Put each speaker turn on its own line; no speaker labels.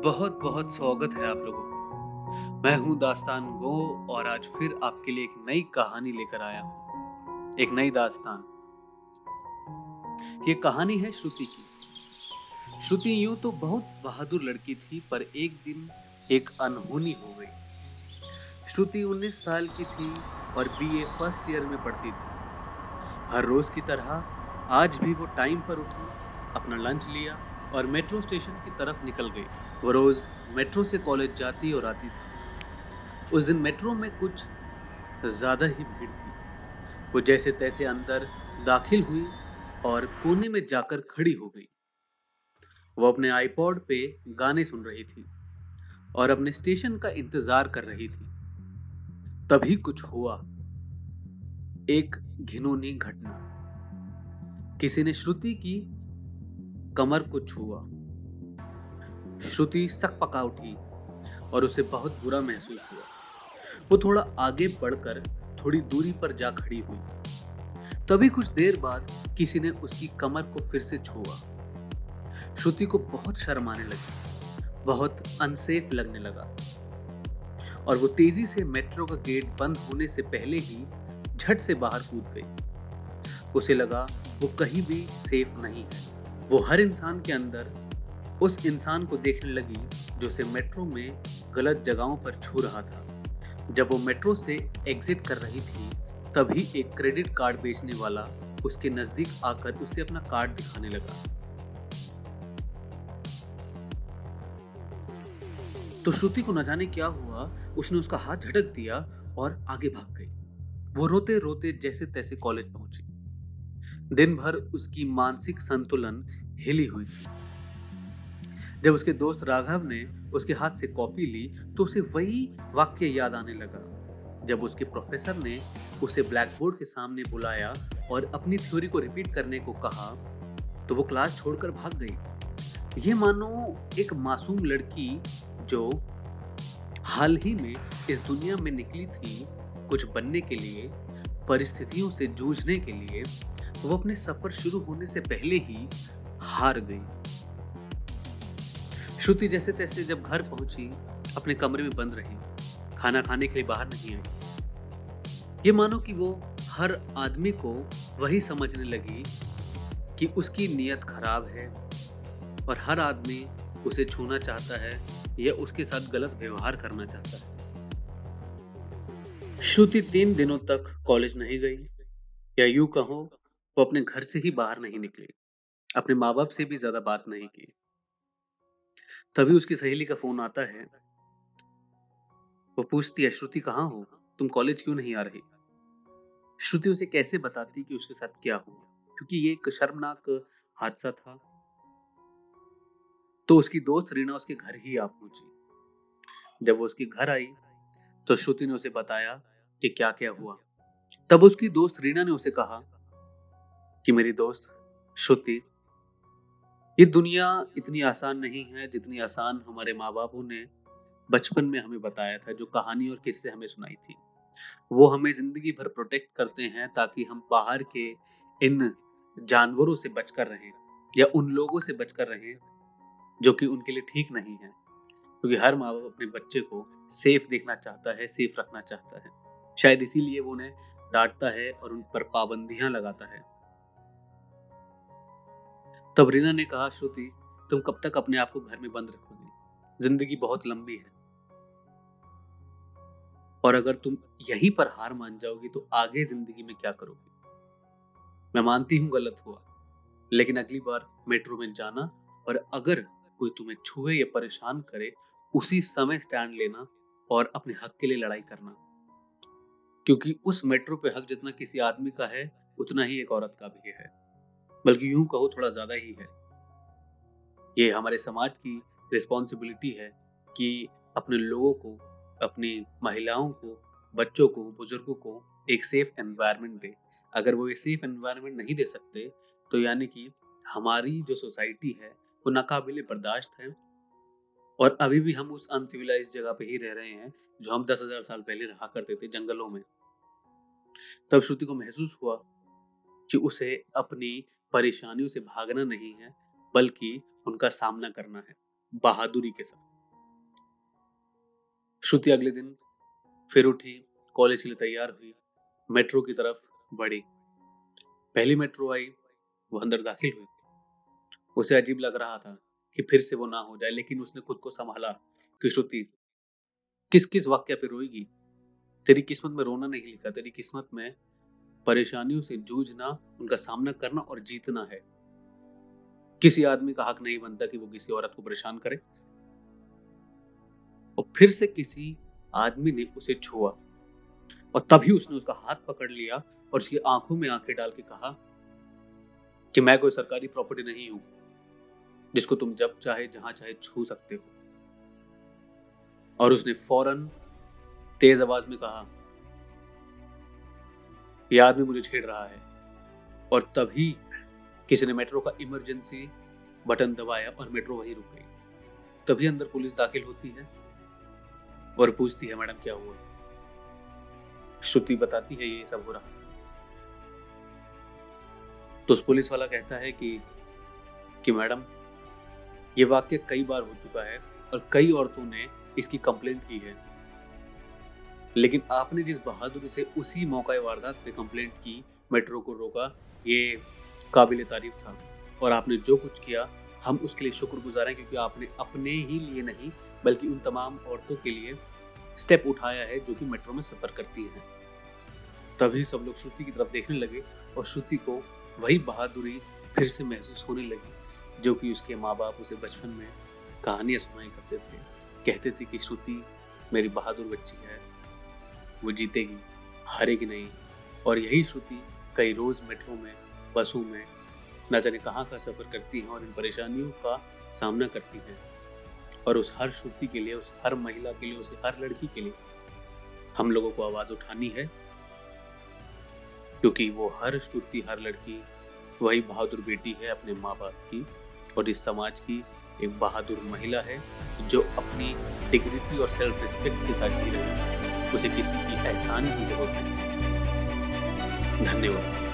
बहुत बहुत स्वागत है आप लोगों को। मैं हूं दास्तान गो और आज फिर आपके लिए एक नई कहानी लेकर आया हूं। एक नई दास्तान। ये कहानी है श्रुति की। श्रुति यूं तो बहुत बहादुर लड़की थी, पर एक दिन एक अनहोनी हो गई। श्रुति 19 साल की थी और बीए फर्स्ट ईयर में पढ़ती थी। हर रोज की तरह आज भी वो टाइम पर उठी, अपना लंच लिया और मेट्रो स्टेशन की तरफ निकल गई। वो रोज मेट्रो से कॉलेज जाती और आती थी। उस दिन मेट्रो में कुछ ज्यादा ही भीड़ थी। वो जैसे तैसे अंदर दाखिल हुई और कोने में जाकर खड़ी हो गई। वो अपने आईपॉड पे गाने सुन रही थी और अपने स्टेशन का इंतजार कर रही थी। तभी कुछ हुआ। एक घिनौनी घटना। किसी ने श्रुति की कमर को छुआ। श्रुति सकपका उठी और उसे बहुत बुरा महसूस हुआ। वो थोड़ा आगे बढ़कर थोड़ी दूरी पर जा खड़ी हुई। तभी कुछ देर बाद किसी ने उसकी कमर को फिर से छुआ। श्रुति को बहुत शर्म आने लगी, बहुत अनसेफ लगने लगा और वो तेजी से मेट्रो का गेट बंद होने से पहले ही झट से बाहर कूद गई। उसे लगा वो कहीं भी सेफ नहीं है। वो हर इंसान के अंदर उस इंसान को देखने लगी जो उसे मेट्रो में गलत जगहों पर छू रहा था। जब वो मेट्रो से एग्जिट कर रही थी, तभी एक क्रेडिट कार्ड बेचने वाला उसके नजदीक आकर उसे अपना कार्ड दिखाने लगा। तो श्रुति को न जाने क्या हुआ, उसने उसका हाथ झटक दिया और आगे भाग गई। वो रोते रोते जैसे तैसे कॉलेज पहुंची। दिन भर उसकी मानसिक संतुलन हिली हुई थी। जब उसके दोस्त राघव ने उसके हाथ से कॉपी ली, तो उसे वही वाक्य याद आने लगा। जब उसके प्रोफेसर ने उसे ब्लैक बोर्ड के सामने बुलाया और अपनी थ्योरी को रिपीट करने को कहा, तो वो क्लास छोड़कर भाग गई। ये मानो एक मासूम लड़की जो हाल ही में इस दुनिया में निकली थी कुछ बनने के लिए, परिस्थितियों से जूझने के लिए, वो अपने सफर शुरू होने से पहले ही हार गई। श्रुति जैसे तैसे जब घर पहुंची, अपने कमरे में बंद रही, खाना खाने के लिए बाहर नहीं आई। ये मानो कि वो हर आदमी को वही समझने लगी कि उसकी नीयत खराब है और हर आदमी उसे छूना चाहता है या उसके साथ गलत व्यवहार करना चाहता है। श्रुति 3 दिनों तक कॉलेज नहीं गई, या यूं कहो वो अपने घर से ही बाहर नहीं निकली। अपने माँ बाप से भी ज्यादा बात नहीं की। तभी उसकी सहेली का फोन आता है। वो पूछती है, श्रुति कहाँ हो, तुम कॉलेज क्यों नहीं आ रही? श्रुति उसे कैसे बताती कि उसके साथ क्या हुआ, क्योंकि ये एक शर्मनाक हादसा था। तो उसकी दोस्त रीना उसके घर ही आ पहुंची। जब वो उसके घर आई, तो श्रुति ने उसे बताया कि क्या क्या हुआ। तब उसकी दोस्त रीना ने उसे कहा कि मेरी दोस्त श्रुति, ये दुनिया इतनी आसान नहीं है जितनी आसान हमारे माँ बापों ने बचपन में हमें बताया था, जो कहानी और किस्से हमें सुनाई थी। वो हमें जिंदगी भर प्रोटेक्ट करते हैं ताकि हम बाहर के इन जानवरों से बचकर रहें या उन लोगों से बचकर रहें जो कि उनके लिए ठीक नहीं है। क्योंकि हर माँ बाप अपने बच्चे को सेफ देखना चाहता है, सेफ रखना चाहता है। शायद इसीलिए वो उन्हें डांटता है और उन पर पाबंदियां लगाता है। तब रीना ने कहा, श्रुति तुम कब तक अपने आप को घर में बंद रखोगी? जिंदगी बहुत लंबी है और अगर तुम यहीं पर हार मान जाओगी तो आगे जिंदगी में क्या करोगी? मैं मानती हूँ गलत हुआ, लेकिन अगली बार मेट्रो में जाना और अगर कोई तुम्हें छुए या परेशान करे, उसी समय स्टैंड लेना और अपने हक के लिए लड़ाई करना। क्योंकि उस मेट्रो पे हक जितना किसी आदमी का है, उतना ही एक औरत का भी है, बल्कि यूं कहो थोड़ा ज्यादा ही है। ये हमारे समाज की रिस्पॉन्सिबिलिटी है कि अपने लोगों को, अपनी महिलाओं को, बच्चों को, बुजुर्गों को एक सेफ एनवायरनमेंट दे। अगर वो ये सेफ एनवायरनमेंट नहीं दे सकते, तो यानी कि हमारी जो सोसाइटी है वो नाकाबिले बर्दाश्त है और अभी भी हम उस अनसिविलाइज्ड जगह पे ही रह रहे हैं जो हम 10,000 साल पहले रहा करते थे, जंगलों में। तब श्रुति को महसूस हुआ कि उसे अपनी परेशानियों से भागना नहीं है, बल्कि उनका सामना करना है बहादुरी के साथ। श्रुति अगले दिन फिर उठी, कॉलेज के लिए तैयार हुई, मेट्रो की तरफ बढ़ी। पहली मेट्रो आई, वो अंदर दाखिल हुई। उसे अजीब लग रहा था कि फिर से वो ना हो जाए, लेकिन उसने खुद को संभाला कि श्रुति, किस किस वाक्य पे रोएगी? तेरी किस्मत में रोना नहीं लिखा, तेरी किस्मत में परेशानियों से जूझना, उनका सामना करना और जीतना है। किसी आदमी का हक नहीं बनता कि वो किसी औरत को परेशान करे। और फिर से किसी आदमी ने उसे छुआ और तभी उसने उसका हाथ पकड़ लिया और उसकी आंखों में आंखें डाल के कहा कि मैं कोई सरकारी प्रॉपर्टी नहीं हूं जिसको तुम जब चाहे जहां चाहे छू सकते हो। और उसने फौरन तेज आवाज में कहा, यह आदमी मुझे छेड़ रहा है। और तभी किसी ने मेट्रो का इमरजेंसी बटन दबाया और मेट्रो वहीं रुक गई। तभी अंदर पुलिस दाखिल होती है और पूछती है, मैडम क्या हुआ? श्रुति बताती है ये सब हो रहा था। तो उस पुलिस वाला कहता है कि मैडम, ये वाक्य कई बार हो चुका है और कई औरतों ने इसकी कंप्लेंट की है, लेकिन आपने जिस बहादुरी से उसी मौका वारदात पे कंप्लेंट की, मेट्रो को रोका, ये काबिले तारीफ था। और आपने जो कुछ किया, हम उसके लिए शुक्रगुजार हैं, क्योंकि आपने अपने ही लिए नहीं बल्कि उन तमाम औरतों के लिए स्टेप उठाया है जो कि मेट्रो में सफर करती हैं। तभी सब लोग श्रुति की तरफ देखने लगे और श्रुति को वही बहादुरी फिर से महसूस होने लगी जो कि उसके माँ बाप उसे बचपन में कहानियां सुनाई करते थे। कहते थे कि श्रुति मेरी बहादुर बच्ची है, वो जीतेगी, हारेगी नहीं। और यही श्रुति कई रोज मेट्रो में, बसों में न जाने कहाँ का सफर करती है और इन परेशानियों का सामना करती है। और उस हर श्रुति के लिए, उस हर महिला के लिए, उस हर लड़की के लिए हम लोगों को आवाज उठानी है, क्योंकि वो हर श्रुति, हर लड़की वही बहादुर बेटी है अपने माँ बाप की और इस समाज की एक बहादुर महिला है जो अपनी डिग्निटी और सेल्फ रिस्पेक्ट के साथ जी रही है। उसे किसी की एहसान की जरूरत नहीं। धन्यवाद।